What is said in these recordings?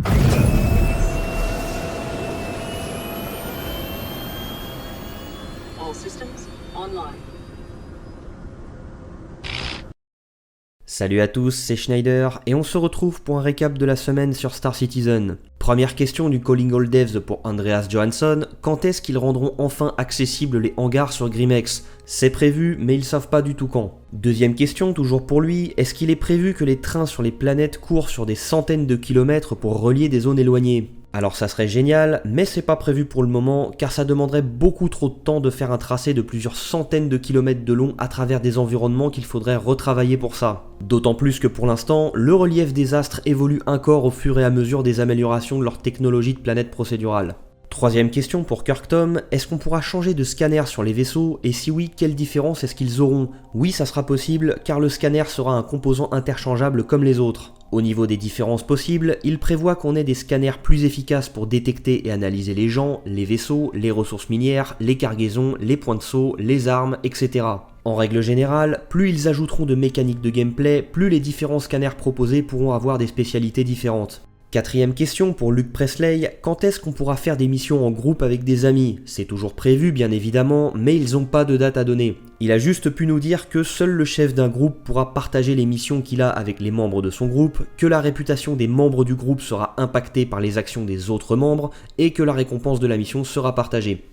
All systems online. Salut à tous, c'est Schneider et on se retrouve pour un récap de la semaine sur Star Citizen. Première question du Calling All Devs pour Andreas Johansson, quand est-ce qu'ils rendront enfin accessibles les hangars sur Grimex ? C'est prévu, mais ils savent pas du tout quand. Deuxième question, toujours pour lui, est-ce qu'il est prévu que les trains sur les planètes courent sur des centaines de kilomètres pour relier des zones éloignées ? Alors ça serait génial, mais c'est pas prévu pour le moment, car ça demanderait beaucoup trop de temps de faire un tracé de plusieurs centaines de kilomètres de long à travers des environnements qu'il faudrait retravailler pour ça. D'autant plus que pour l'instant, le relief des astres évolue encore au fur et à mesure des améliorations de leur technologie de planète procédurale. Troisième question pour Kirk-Tom, est-ce qu'on pourra changer de scanner sur les vaisseaux et si oui, quelle différence est-ce qu'ils auront ? Oui, ça sera possible car le scanner sera un composant interchangeable comme les autres. Au niveau des différences possibles, il prévoit qu'on ait des scanners plus efficaces pour détecter et analyser les gens, les vaisseaux, les ressources minières, les cargaisons, les points de saut, les armes, etc. En règle générale, plus ils ajouteront de mécaniques de gameplay, plus les différents scanners proposés pourront avoir des spécialités différentes. Quatrième question pour Luke Presley, quand est-ce qu'on pourra faire des missions en groupe avec des amis ? C'est toujours prévu bien évidemment, mais ils n'ont pas de date à donner. Il a juste pu nous dire que seul le chef d'un groupe pourra partager les missions qu'il a avec les membres de son groupe, que la réputation des membres du groupe sera impactée par les actions des autres membres, et que la récompense de la mission sera partagée.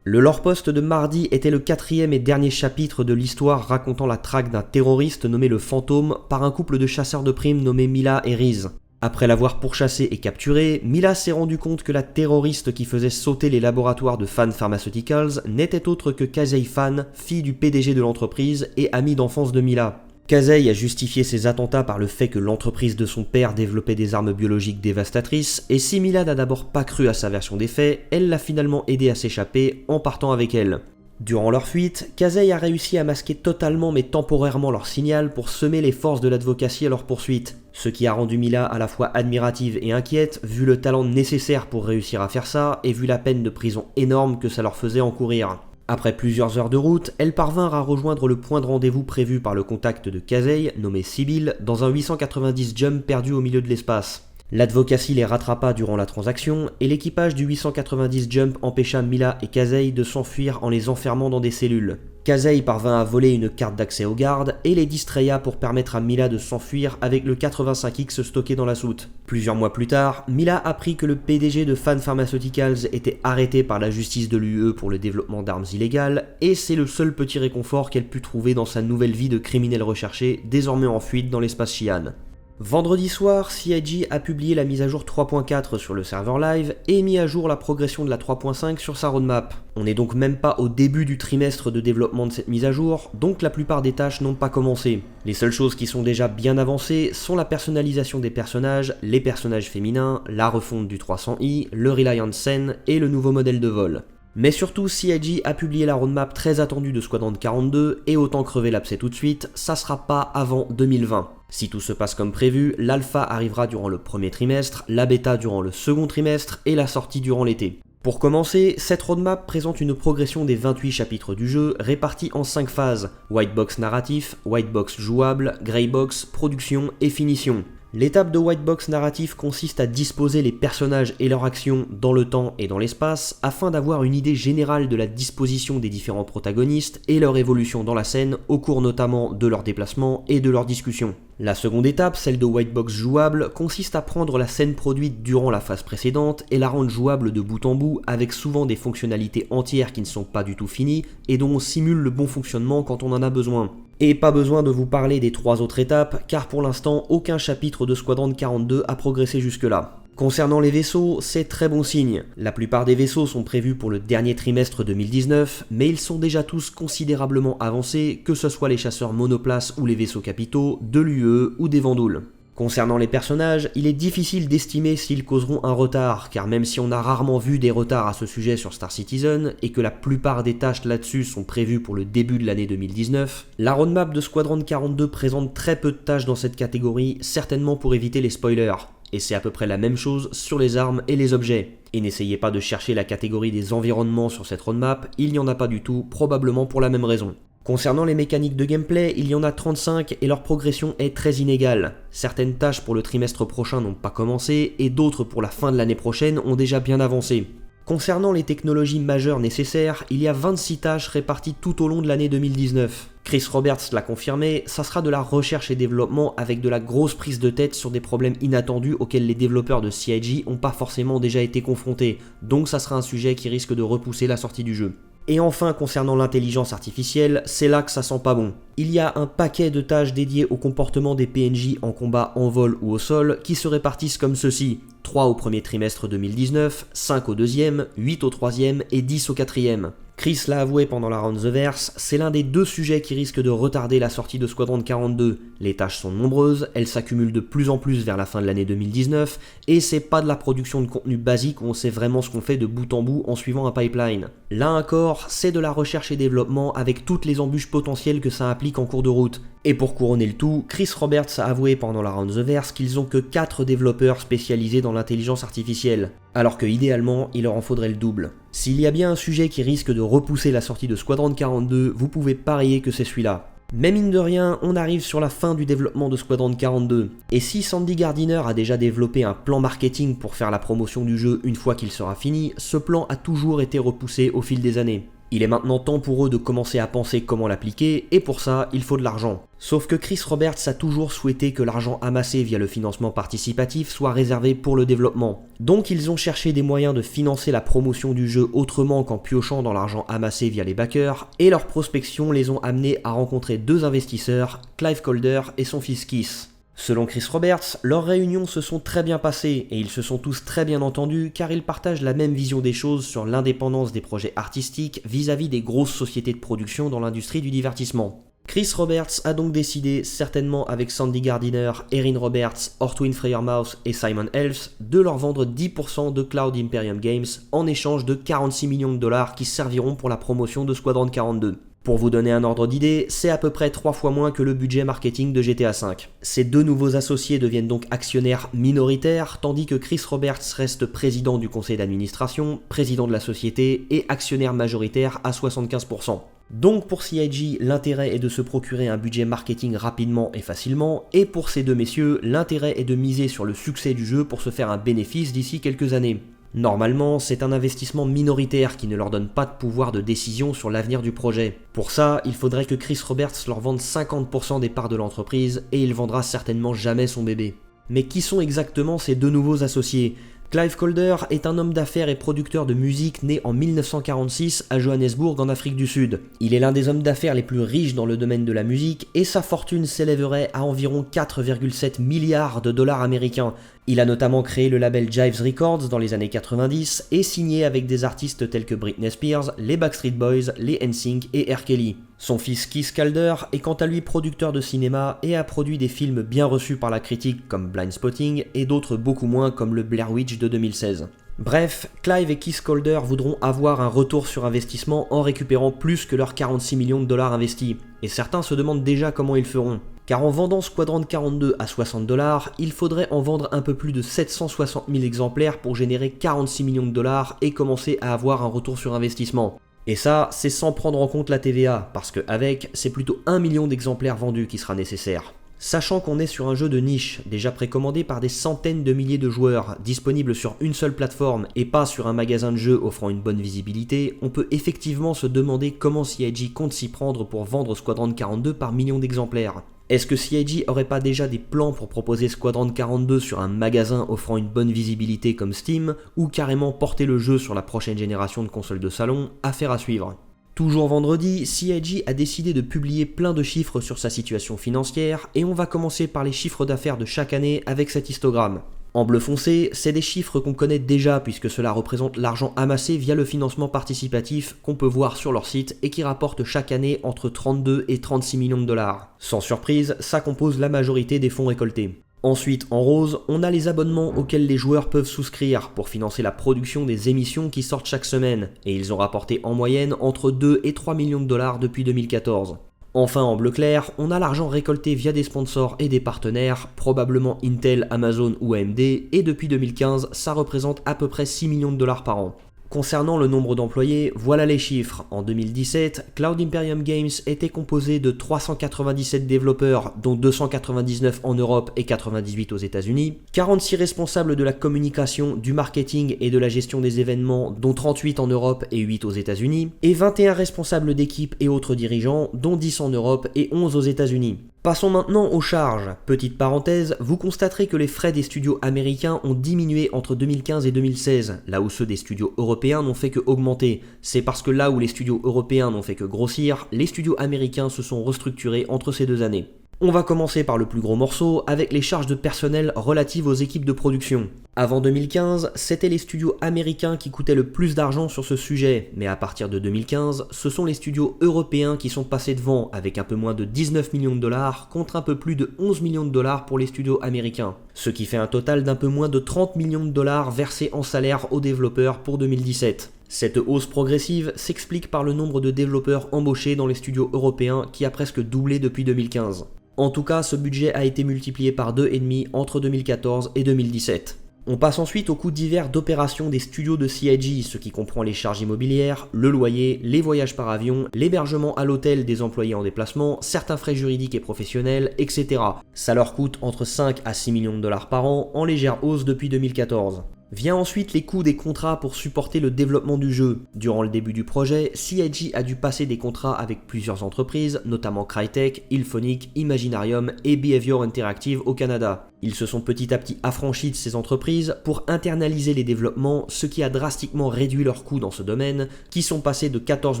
Le lore-post de mardi était le quatrième et dernier chapitre de l'histoire racontant la traque d'un terroriste nommé le Fantôme par un couple de chasseurs de primes nommés Mila et Reese. Après l'avoir pourchassé et capturé, Mila s'est rendu compte que la terroriste qui faisait sauter les laboratoires de Fan Pharmaceuticals n'était autre que Casey Fan, fille du PDG de l'entreprise et amie d'enfance de Mila. Casey a justifié ses attentats par le fait que l'entreprise de son père développait des armes biologiques dévastatrices, et si Mila n'a d'abord pas cru à sa version des faits, elle l'a finalement aidé à s'échapper en partant avec elle. Durant leur fuite, Casey a réussi à masquer totalement mais temporairement leur signal pour semer les forces de l'advocacy à leur poursuite, ce qui a rendu Mila à la fois admirative et inquiète vu le talent nécessaire pour réussir à faire ça et vu la peine de prison énorme que ça leur faisait encourir. Après plusieurs heures de route, elles parvinrent à rejoindre le point de rendez-vous prévu par le contact de Casey, nommé Sibyl, dans un 890 Jump perdu au milieu de l'espace. L'advocacy les rattrapa durant la transaction et l'équipage du 890 Jump empêcha Mila et Casey de s'enfuir en les enfermant dans des cellules. Casey parvint à voler une carte d'accès aux gardes et les distraya pour permettre à Mila de s'enfuir avec le 85X stocké dans la soute. Plusieurs mois plus tard, Mila apprit que le PDG de Fan Pharmaceuticals était arrêté par la justice de l'UE pour le développement d'armes illégales et c'est le seul petit réconfort qu'elle put trouver dans sa nouvelle vie de criminelle recherchée, désormais en fuite dans l'espace Xi'an. Vendredi soir, CIG a publié la mise à jour 3.4 sur le serveur live et mis à jour la progression de la 3.5 sur sa roadmap. On n'est donc même pas au début du trimestre de développement de cette mise à jour, donc la plupart des tâches n'ont pas commencé. Les seules choses qui sont déjà bien avancées sont la personnalisation des personnages, les personnages féminins, la refonte du 300i, le Reliant Sen et le nouveau modèle de vol. Mais surtout, CIG a publié la roadmap très attendue de Squadron 42 et autant crever l'abcès tout de suite, ça sera pas avant 2020. Si tout se passe comme prévu, l'alpha arrivera durant le premier trimestre, la bêta durant le second trimestre et la sortie durant l'été. Pour commencer, cette roadmap présente une progression des 28 chapitres du jeu répartis en 5 phases, White Box narratif, White Box jouable, Grey Box, production et finition. L'étape de White Box narratif consiste à disposer les personnages et leurs actions dans le temps et dans l'espace afin d'avoir une idée générale de la disposition des différents protagonistes et leur évolution dans la scène au cours notamment de leurs déplacements et de leurs discussions. La seconde étape, celle de White Box jouable, consiste à prendre la scène produite durant la phase précédente et la rendre jouable de bout en bout avec souvent des fonctionnalités entières qui ne sont pas du tout finies et dont on simule le bon fonctionnement quand on en a besoin. Et pas besoin de vous parler des 3 autres étapes, car pour l'instant, aucun chapitre de Squadron 42 a progressé jusque-là. Concernant les vaisseaux, c'est très bon signe. La plupart des vaisseaux sont prévus pour le dernier trimestre 2019, mais ils sont déjà tous considérablement avancés, que ce soit les chasseurs monoplaces ou les vaisseaux capitaux, de l'UE ou des Vandouls. Concernant les personnages, il est difficile d'estimer s'ils causeront un retard, car même si on a rarement vu des retards à ce sujet sur Star Citizen, et que la plupart des tâches là-dessus sont prévues pour le début de l'année 2019, la roadmap de Squadron 42 présente très peu de tâches dans cette catégorie, certainement pour éviter les spoilers. Et c'est à peu près la même chose sur les armes et les objets. Et n'essayez pas de chercher la catégorie des environnements sur cette roadmap, il n'y en a pas du tout, probablement pour la même raison. Concernant les mécaniques de gameplay, il y en a 35 et leur progression est très inégale. Certaines tâches pour le trimestre prochain n'ont pas commencé et d'autres pour la fin de l'année prochaine ont déjà bien avancé. Concernant les technologies majeures nécessaires, il y a 26 tâches réparties tout au long de l'année 2019. Chris Roberts l'a confirmé, ça sera de la recherche et développement avec de la grosse prise de tête sur des problèmes inattendus auxquels les développeurs de CIG n'ont pas forcément déjà été confrontés, donc ça sera un sujet qui risque de repousser la sortie du jeu. Et enfin, concernant l'intelligence artificielle, c'est là que ça sent pas bon. Il y a un paquet de tâches dédiées au comportement des PNJ en combat en vol ou au sol qui se répartissent comme ceci: 3 au premier trimestre 2019, 5 au deuxième, 8 au troisième et 10 au quatrième. Chris l'a avoué pendant la Round the Verse, c'est l'un des deux sujets qui risquent de retarder la sortie de Squadron 42. Les tâches sont nombreuses, elles s'accumulent de plus en plus vers la fin de l'année 2019, et c'est pas de la production de contenu basique où on sait vraiment ce qu'on fait de bout en bout en suivant un pipeline. Là encore, c'est de la recherche et développement avec toutes les embûches potentielles que ça implique en cours de route. Et pour couronner le tout, Chris Roberts a avoué pendant la Round the Verse qu'ils ont que 4 développeurs spécialisés dans l'intelligence artificielle, alors que idéalement, il leur en faudrait le double. S'il y a bien un sujet qui risque de repousser la sortie de Squadron 42, vous pouvez parier que c'est celui-là. Mais mine de rien, on arrive sur la fin du développement de Squadron 42, et si Sandy Gardiner a déjà développé un plan marketing pour faire la promotion du jeu une fois qu'il sera fini, ce plan a toujours été repoussé au fil des années. Il est maintenant temps pour eux de commencer à penser comment l'appliquer, et pour ça, il faut de l'argent. Sauf que Chris Roberts a toujours souhaité que l'argent amassé via le financement participatif soit réservé pour le développement. Donc ils ont cherché des moyens de financer la promotion du jeu autrement qu'en piochant dans l'argent amassé via les backers, et leur prospection les ont amenés à rencontrer 2 investisseurs, Clive Calder et son fils Keith. Selon Chris Roberts, leurs réunions se sont très bien passées et ils se sont tous très bien entendus car ils partagent la même vision des choses sur l'indépendance des projets artistiques vis-à-vis des grosses sociétés de production dans l'industrie du divertissement. Chris Roberts a donc décidé, certainement avec Sandy Gardiner, Erin Roberts, Ortwin Freyermouth et Simon Elves, de leur vendre 10% de Cloud Imperium Games en échange de 46 millions de dollars qui serviront pour la promotion de Squadron 42. Pour vous donner un ordre d'idée, c'est à peu près 3 fois moins que le budget marketing de GTA V. Ces 2 nouveaux associés deviennent donc actionnaires minoritaires, tandis que Chris Roberts reste président du conseil d'administration, président de la société et actionnaire majoritaire à 75%. Donc pour CIG, l'intérêt est de se procurer un budget marketing rapidement et facilement, et pour ces 2 messieurs, l'intérêt est de miser sur le succès du jeu pour se faire un bénéfice d'ici quelques années. Normalement, c'est un investissement minoritaire qui ne leur donne pas de pouvoir de décision sur l'avenir du projet. Pour ça, il faudrait que Chris Roberts leur vende 50% des parts de l'entreprise et il vendra certainement jamais son bébé. Mais qui sont exactement ces 2 nouveaux associés ? Clive Calder est un homme d'affaires et producteur de musique né en 1946 à Johannesburg en Afrique du Sud. Il est l'un des hommes d'affaires les plus riches dans le domaine de la musique et sa fortune s'élèverait à environ 4,7 milliards de dollars américains. Il a notamment créé le label Jives Records dans les années 90 et signé avec des artistes tels que Britney Spears, les Backstreet Boys, les NSYNC et R. Kelly. Son fils Keith Calder est quant à lui producteur de cinéma et a produit des films bien reçus par la critique comme Blindspotting et d'autres beaucoup moins comme le Blair Witch de 2016. Bref, Clive et Keith Calder voudront avoir un retour sur investissement en récupérant plus que leurs 46 millions de dollars investis. Et certains se demandent déjà comment ils feront. Car en vendant Squadron 42 à 60 $, il faudrait en vendre un peu plus de 760 000 exemplaires pour générer 46 millions de dollars et commencer à avoir un retour sur investissement. Et ça, c'est sans prendre en compte la TVA, parce qu'avec, c'est plutôt 1 million d'exemplaires vendus qui sera nécessaire. Sachant qu'on est sur un jeu de niche, déjà précommandé par des centaines de milliers de joueurs, disponible sur une seule plateforme et pas sur un magasin de jeux offrant une bonne visibilité, on peut effectivement se demander comment CIG compte s'y prendre pour vendre Squadron 42 par million d'exemplaires. Est-ce que CIG aurait pas déjà des plans pour proposer Squadron 42 sur un magasin offrant une bonne visibilité comme Steam, ou carrément porter le jeu sur la prochaine génération de consoles de salon? Affaire à suivre. Toujours vendredi, CIG a décidé de publier plein de chiffres sur sa situation financière, et on va commencer par les chiffres d'affaires de chaque année avec cet histogramme. En bleu foncé, c'est des chiffres qu'on connaît déjà puisque cela représente l'argent amassé via le financement participatif qu'on peut voir sur leur site et qui rapporte chaque année entre 32 et 36 millions de dollars. Sans surprise, ça compose la majorité des fonds récoltés. Ensuite, en rose, on a les abonnements auxquels les joueurs peuvent souscrire pour financer la production des émissions qui sortent chaque semaine, et ils ont rapporté en moyenne entre 2 et 3 millions de dollars depuis 2014. Enfin, en bleu clair, on a l'argent récolté via des sponsors et des partenaires, probablement Intel, Amazon ou AMD, et depuis 2015, ça représente à peu près 6 millions de dollars par an. Concernant le nombre d'employés, voilà les chiffres. En 2017, Cloud Imperium Games était composé de 397 développeurs, dont 299 en Europe et 98 aux États-Unis, 46 responsables de la communication, du marketing et de la gestion des événements, dont 38 en Europe et 8 aux États-Unis, et 21 responsables d'équipe et autres dirigeants, dont 10 en Europe et 11 aux États-Unis. Passons maintenant aux charges. Petite parenthèse, vous constaterez que les frais des studios américains ont diminué entre 2015 et 2016, là où ceux des studios européens n'ont fait que augmenter. C'est parce que là où les studios européens n'ont fait que grossir, les studios américains se sont restructurés entre ces 2 années. On va commencer par le plus gros morceau, avec les charges de personnel relatives aux équipes de production. Avant 2015, c'était les studios américains qui coûtaient le plus d'argent sur ce sujet, mais à partir de 2015, ce sont les studios européens qui sont passés devant, avec un peu moins de 19 millions de dollars contre un peu plus de 11 millions de dollars pour les studios américains, ce qui fait un total d'un peu moins de 30 millions de dollars versés en salaire aux développeurs pour 2017. Cette hausse progressive s'explique par le nombre de développeurs embauchés dans les studios européens qui a presque doublé depuis 2015. En tout cas, ce budget a été multiplié par 2,5 entre 2014 et 2017. On passe ensuite aux coûts divers d'opération des studios de CIG, ce qui comprend les charges immobilières, le loyer, les voyages par avion, l'hébergement à l'hôtel des employés en déplacement, certains frais juridiques et professionnels, etc. Ça leur coûte entre 5 à 6 millions de dollars par an, en légère hausse depuis 2014. Vient ensuite les coûts des contrats pour supporter le développement du jeu. Durant le début du projet, CIG a dû passer des contrats avec plusieurs entreprises, notamment Crytek, Ilphonic, Imaginarium et Behavior Interactive au Canada. Ils se sont petit à petit affranchis de ces entreprises pour internaliser les développements, ce qui a drastiquement réduit leurs coûts dans ce domaine, qui sont passés de 14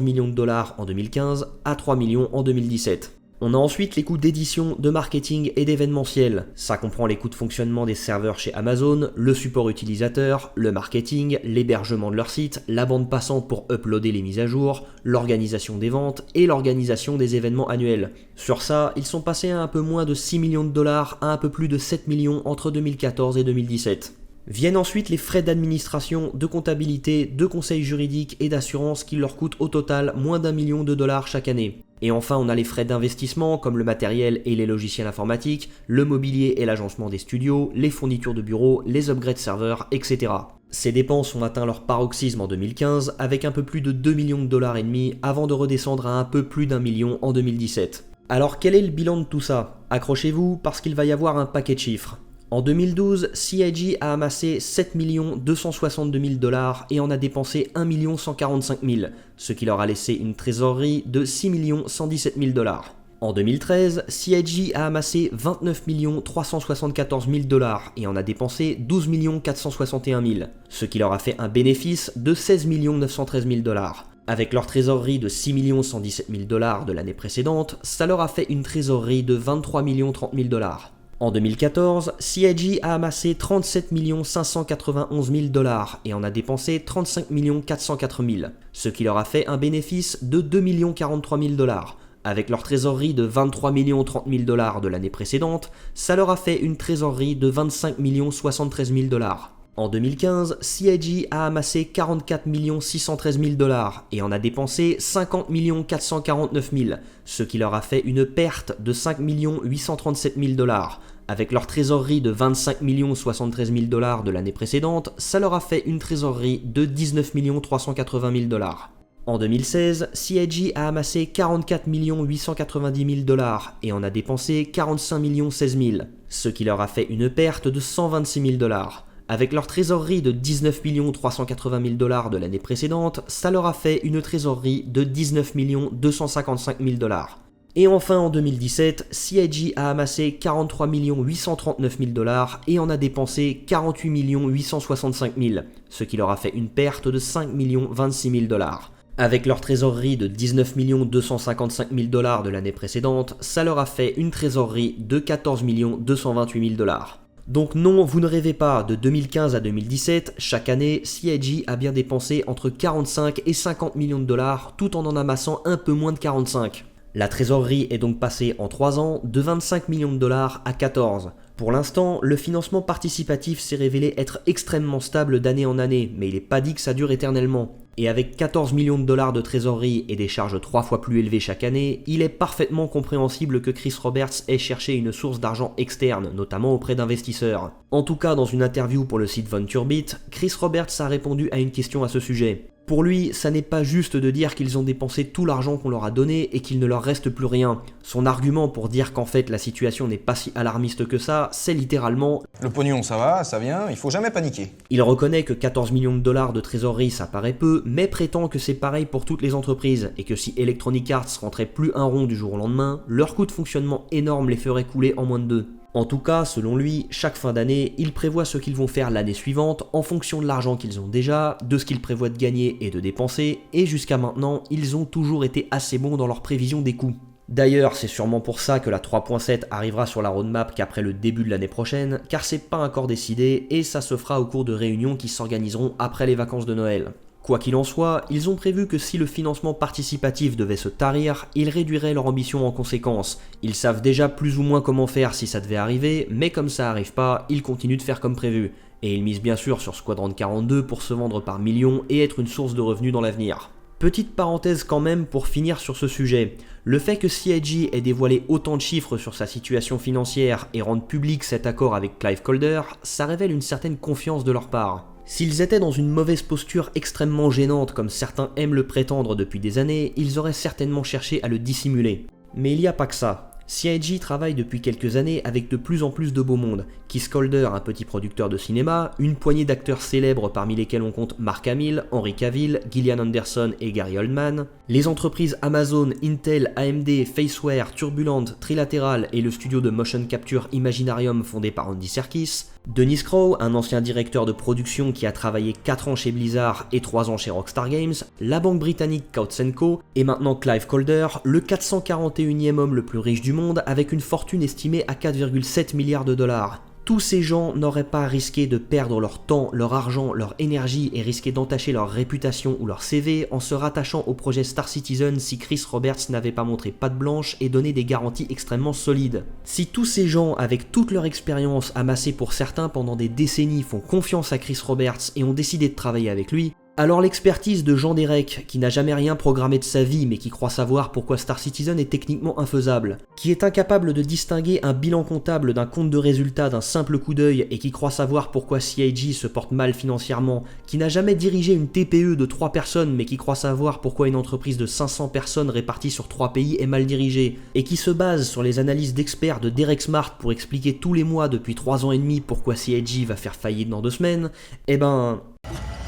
millions de dollars en 2015 à 3 millions en 2017. On a ensuite les coûts d'édition, de marketing et d'événementiel. Ça comprend les coûts de fonctionnement des serveurs chez Amazon, le support utilisateur, le marketing, l'hébergement de leur site, la bande passante pour uploader les mises à jour, l'organisation des ventes et l'organisation des événements annuels. Sur ça, ils sont passés à un peu moins de 6 millions de dollars à un peu plus de 7 millions entre 2014 et 2017. Viennent ensuite les frais d'administration, de comptabilité, de conseil juridique et d'assurance qui leur coûtent au total moins d'1 million de dollars chaque année. Et enfin, on a les frais d'investissement comme le matériel et les logiciels informatiques, le mobilier et l'agencement des studios, les fournitures de bureaux, les upgrades serveurs, etc. Ces dépenses ont atteint leur paroxysme en 2015 avec un peu plus de 2 millions de dollars et demi avant de redescendre à un peu plus d'1 million en 2017. Alors quel est le bilan de tout ça? Accrochez-vous parce qu'il va y avoir un paquet de chiffres. En 2012, CIG a amassé 7 262 000 dollars et en a dépensé 1 145 000, ce qui leur a laissé une trésorerie de 6 117 000 dollars. En 2013, CIG a amassé 29 374 000 dollars et en a dépensé 12 461 000, ce qui leur a fait un bénéfice de 16 913 000 dollars. Avec leur trésorerie de 6 117 000 dollars de l'année précédente, ça leur a fait une trésorerie de 23 30 000 dollars. En 2014, CIG a amassé 37 591 000 dollars et en a dépensé 35 404 000, ce qui leur a fait un bénéfice de 2 43 000 dollars. Avec leur trésorerie de 23 30 000 dollars de l'année précédente, ça leur a fait une trésorerie de 25 73 000 dollars. En 2015, CIG a amassé 44 613 000 dollars et en a dépensé 50 449 000, ce qui leur a fait une perte de 5 837 000 dollars. Avec leur trésorerie de 25 073 000 dollars de l'année précédente, ça leur a fait une trésorerie de 19 380 000 dollars. En 2016, CIG a amassé 44 890 000 dollars et en a dépensé 45 016 000, ce qui leur a fait une perte de 126 000 dollars. Avec leur trésorerie de 19 380 000 dollars de l'année précédente, ça leur a fait une trésorerie de 19 255 000 dollars. Et enfin en 2017, CIG a amassé 43 839 000 dollars et en a dépensé 48 865 000, ce qui leur a fait une perte de 5 026 000 dollars. Avec leur trésorerie de 19 255 000 dollars de l'année précédente, ça leur a fait une trésorerie de 14 228 000 dollars. Donc non, vous ne rêvez pas, de 2015 à 2017, chaque année, CIG a bien dépensé entre 45 et 50 millions de dollars tout en amassant un peu moins de 45. La trésorerie est donc passée en 3 ans de 25 millions de dollars à 14. Pour l'instant, le financement participatif s'est révélé être extrêmement stable d'année en année, mais il n'est pas dit que ça dure éternellement. Et avec 14 millions de dollars de trésorerie et des charges 3 fois plus élevées chaque année, il est parfaitement compréhensible que Chris Roberts ait cherché une source d'argent externe, notamment auprès d'investisseurs. En tout cas, dans une interview pour le site VentureBeat, Chris Roberts a répondu à une question à ce sujet. Pour lui, ça n'est pas juste de dire qu'ils ont dépensé tout l'argent qu'on leur a donné et qu'il ne leur reste plus rien. Son argument pour dire qu'en fait la situation n'est pas si alarmiste que ça, c'est littéralement « Le pognon ça va, ça vient, il faut jamais paniquer ». Il reconnaît que 14 millions de dollars de trésorerie ça paraît peu, mais prétend que c'est pareil pour toutes les entreprises et que si Electronic Arts rentrait plus un rond du jour au lendemain, leur coût de fonctionnement énorme les ferait couler en moins de 2. En tout cas, selon lui, chaque fin d'année, il prévoit ce qu'ils vont faire l'année suivante en fonction de l'argent qu'ils ont déjà, de ce qu'ils prévoient de gagner et de dépenser, et jusqu'à maintenant, ils ont toujours été assez bons dans leur prévision des coûts. D'ailleurs, c'est sûrement pour ça que la 3.7 arrivera sur la roadmap qu'après le début de l'année prochaine, car c'est pas encore décidé et ça se fera au cours de réunions qui s'organiseront après les vacances de Noël. Quoi qu'il en soit, ils ont prévu que si le financement participatif devait se tarir, ils réduiraient leur ambition en conséquence. Ils savent déjà plus ou moins comment faire si ça devait arriver, mais comme ça arrive pas, ils continuent de faire comme prévu. Et ils misent bien sûr sur Squadron 42 pour se vendre par millions et être une source de revenus dans l'avenir. Petite parenthèse quand même pour finir sur ce sujet, le fait que CIG ait dévoilé autant de chiffres sur sa situation financière et rende public cet accord avec Clive Calder, ça révèle une certaine confiance de leur part. S'ils étaient dans une mauvaise posture extrêmement gênante comme certains aiment le prétendre depuis des années, ils auraient certainement cherché à le dissimuler. Mais il n'y a pas que ça. CIG travaille depuis quelques années avec de plus en plus de beau monde. Keith Calder, un petit producteur de cinéma, une poignée d'acteurs célèbres parmi lesquels on compte Mark Hamill, Henry Cavill, Gillian Anderson et Gary Oldman, les entreprises Amazon, Intel, AMD, Faceware, Turbulent, Trilateral et le studio de motion capture Imaginarium fondé par Andy Serkis, Dennis Crow, un ancien directeur de production qui a travaillé 4 ans chez Blizzard et 3 ans chez Rockstar Games, la banque britannique Coutts & Co, et maintenant Clive Calder, le 441e homme le plus riche du monde avec une fortune estimée à 4,7 milliards de dollars. Tous ces gens n'auraient pas risqué de perdre leur temps, leur argent, leur énergie et risqué d'entacher leur réputation ou leur CV en se rattachant au projet Star Citizen si Chris Roberts n'avait pas montré patte blanche et donné des garanties extrêmement solides. Si tous ces gens, avec toute leur expérience amassée pour certains pendant des décennies, font confiance à Chris Roberts et ont décidé de travailler avec lui, alors l'expertise de Jean Derek, qui n'a jamais rien programmé de sa vie mais qui croit savoir pourquoi Star Citizen est techniquement infaisable, qui est incapable de distinguer un bilan comptable d'un compte de résultat d'un simple coup d'œil et qui croit savoir pourquoi CIG se porte mal financièrement, qui n'a jamais dirigé une TPE de 3 personnes mais qui croit savoir pourquoi une entreprise de 500 personnes répartie sur 3 pays est mal dirigée, et qui se base sur les analyses d'experts de Derek Smart pour expliquer tous les mois depuis 3 ans et demi pourquoi CIG va faire faillite dans 2 semaines, eh ben...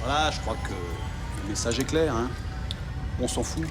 Voilà, je crois que le message est clair, hein. On s'en fout.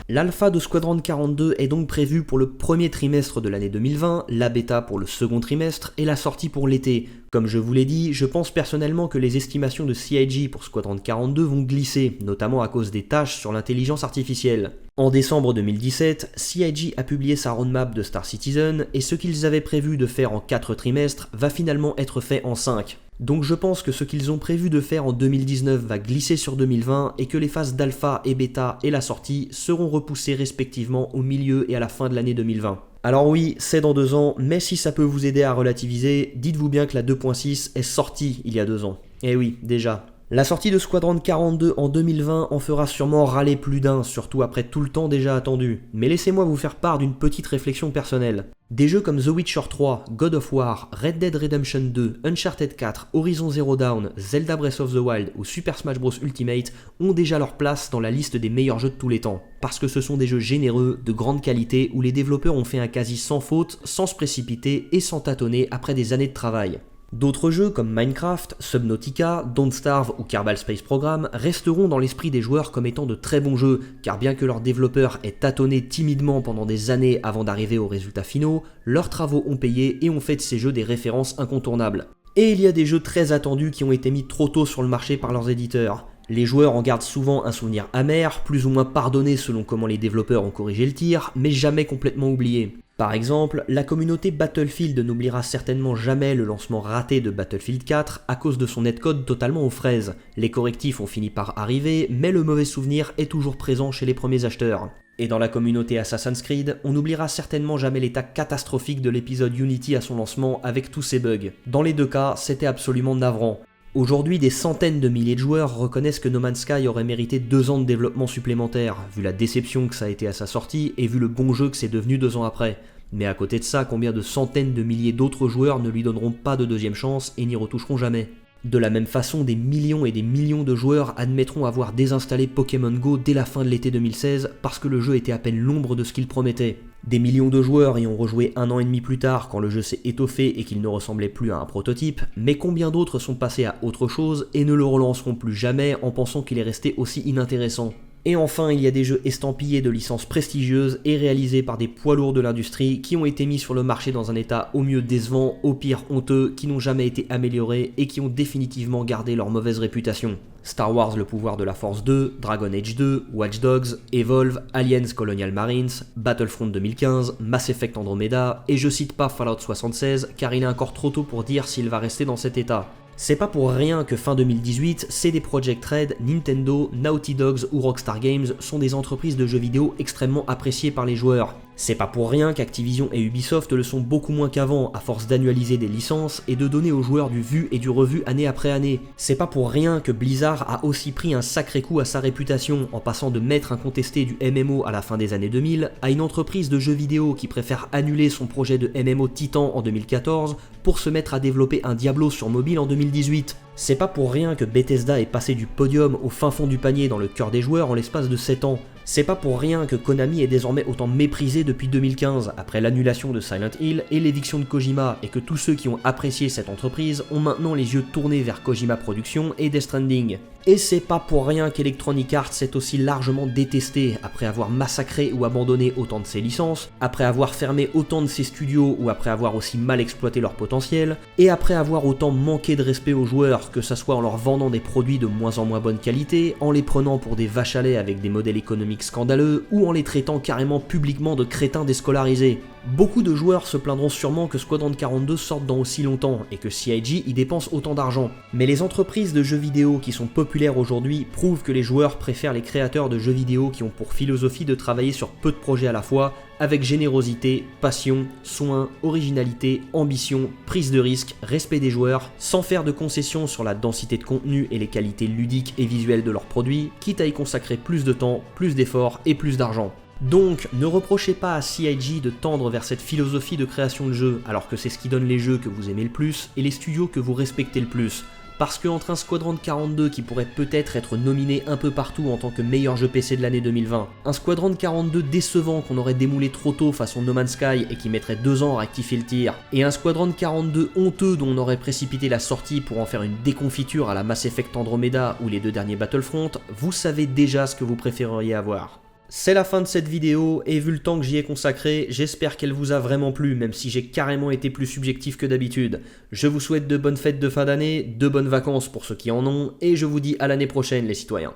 L'alpha de Squadron 42 est donc prévu pour le premier trimestre de l'année 2020, la bêta pour le second trimestre et la sortie pour l'été. Comme je vous l'ai dit, je pense personnellement que les estimations de CIG pour Squadron 42 vont glisser, notamment à cause des tâches sur l'intelligence artificielle. En décembre 2017, CIG a publié sa roadmap de Star Citizen et ce qu'ils avaient prévu de faire en 4 trimestres va finalement être fait en 5. Donc je pense que ce qu'ils ont prévu de faire en 2019 va glisser sur 2020 et que les phases d'alpha et bêta et la sortie seront repoussées respectivement au milieu et à la fin de l'année 2020. Alors oui, c'est dans 2 ans, mais si ça peut vous aider à relativiser, dites-vous bien que la 2.6 est sortie il y a 2 ans. Eh oui, déjà. La sortie de Squadron 42 en 2020 en fera sûrement râler plus d'un, surtout après tout le temps déjà attendu. Mais laissez-moi vous faire part d'une petite réflexion personnelle. Des jeux comme The Witcher 3, God of War, Red Dead Redemption 2, Uncharted 4, Horizon Zero Dawn, Zelda Breath of the Wild ou Super Smash Bros Ultimate ont déjà leur place dans la liste des meilleurs jeux de tous les temps. Parce que ce sont des jeux généreux, de grande qualité, où les développeurs ont fait un quasi sans faute, sans se précipiter et sans tâtonner après des années de travail. D'autres jeux comme Minecraft, Subnautica, Don't Starve ou Kerbal Space Program resteront dans l'esprit des joueurs comme étant de très bons jeux, car bien que leurs développeurs aient tâtonné timidement pendant des années avant d'arriver aux résultats finaux, leurs travaux ont payé et ont fait de ces jeux des références incontournables. Et il y a des jeux très attendus qui ont été mis trop tôt sur le marché par leurs éditeurs. Les joueurs en gardent souvent un souvenir amer, plus ou moins pardonné selon comment les développeurs ont corrigé le tir, mais jamais complètement oublié. Par exemple, la communauté Battlefield n'oubliera certainement jamais le lancement raté de Battlefield 4 à cause de son netcode totalement aux fraises. Les correctifs ont fini par arriver, mais le mauvais souvenir est toujours présent chez les premiers acheteurs. Et dans la communauté Assassin's Creed, on n'oubliera certainement jamais l'état catastrophique de l'épisode Unity à son lancement avec tous ses bugs. Dans les 2 cas, c'était absolument navrant. Aujourd'hui, des centaines de milliers de joueurs reconnaissent que No Man's Sky aurait mérité 2 ans de développement supplémentaire, vu la déception que ça a été à sa sortie et vu le bon jeu que c'est devenu 2 ans après. Mais à côté de ça, combien de centaines de milliers d'autres joueurs ne lui donneront pas de deuxième chance et n'y retoucheront jamais? De la même façon, des millions et des millions de joueurs admettront avoir désinstallé Pokémon Go dès la fin de l'été 2016 parce que le jeu était à peine l'ombre de ce qu'il promettait. Des millions de joueurs y ont rejoué 1 an et demi plus tard quand le jeu s'est étoffé et qu'il ne ressemblait plus à un prototype, mais combien d'autres sont passés à autre chose et ne le relanceront plus jamais en pensant qu'il est resté aussi inintéressant? Et enfin, il y a des jeux estampillés de licences prestigieuses et réalisés par des poids lourds de l'industrie qui ont été mis sur le marché dans un état au mieux décevant, au pire honteux, qui n'ont jamais été améliorés et qui ont définitivement gardé leur mauvaise réputation. Star Wars Le Pouvoir de la Force 2, Dragon Age 2, Watch Dogs, Evolve, Aliens Colonial Marines, Battlefront 2015, Mass Effect Andromeda, et je cite pas Fallout 76 car il est encore trop tôt pour dire s'il va rester dans cet état. C'est pas pour rien que fin 2018, CD Projekt Red, Nintendo, Naughty Dogs ou Rockstar Games sont des entreprises de jeux vidéo extrêmement appréciées par les joueurs. C'est pas pour rien qu'Activision et Ubisoft le sont beaucoup moins qu'avant, à force d'annualiser des licences et de donner aux joueurs du vu et du revu année après année. C'est pas pour rien que Blizzard a aussi pris un sacré coup à sa réputation en passant de maître incontesté du MMO à la fin des années 2000 à une entreprise de jeux vidéo qui préfère annuler son projet de MMO Titan en 2014 pour se mettre à développer un Diablo sur mobile en 2018. C'est pas pour rien que Bethesda est passé du podium au fin fond du panier dans le cœur des joueurs en l'espace de 7 ans. C'est pas pour rien que Konami est désormais autant méprisé depuis 2015, après l'annulation de Silent Hill et l'éviction de Kojima, et que tous ceux qui ont apprécié cette entreprise ont maintenant les yeux tournés vers Kojima Productions et Death Stranding. Et c'est pas pour rien qu'Electronic Arts est aussi largement détesté, après avoir massacré ou abandonné autant de ses licences, après avoir fermé autant de ses studios ou après avoir aussi mal exploité leur potentiel, et après avoir autant manqué de respect aux joueurs, que ça soit en leur vendant des produits de moins en moins bonne qualité, en les prenant pour des vaches à lait avec des modèles économiques scandaleux, ou en les traitant carrément publiquement de crétins déscolarisés. Beaucoup de joueurs se plaindront sûrement que Squadron 42 sorte dans aussi longtemps et que CIG y dépense autant d'argent. Mais les entreprises de jeux vidéo qui sont populaires aujourd'hui prouvent que les joueurs préfèrent les créateurs de jeux vidéo qui ont pour philosophie de travailler sur peu de projets à la fois, avec générosité, passion, soin, originalité, ambition, prise de risque, respect des joueurs, sans faire de concessions sur la densité de contenu et les qualités ludiques et visuelles de leurs produits, quitte à y consacrer plus de temps, plus d'efforts et plus d'argent. Donc, ne reprochez pas à CIG de tendre vers cette philosophie de création de jeux, alors que c'est ce qui donne les jeux que vous aimez le plus et les studios que vous respectez le plus. Parce qu'entre un Squadron 42 qui pourrait peut-être être nominé un peu partout en tant que meilleur jeu PC de l'année 2020, un Squadron 42 décevant qu'on aurait démoulé trop tôt façon No Man's Sky et qui mettrait 2 ans à rectifier le tir, et un Squadron 42 honteux dont on aurait précipité la sortie pour en faire une déconfiture à la Mass Effect Andromeda ou les 2 derniers Battlefront, vous savez déjà ce que vous préféreriez avoir. C'est la fin de cette vidéo, et vu le temps que j'y ai consacré, j'espère qu'elle vous a vraiment plu, même si j'ai carrément été plus subjectif que d'habitude. Je vous souhaite de bonnes fêtes de fin d'année, de bonnes vacances pour ceux qui en ont, et je vous dis à l'année prochaine les citoyens.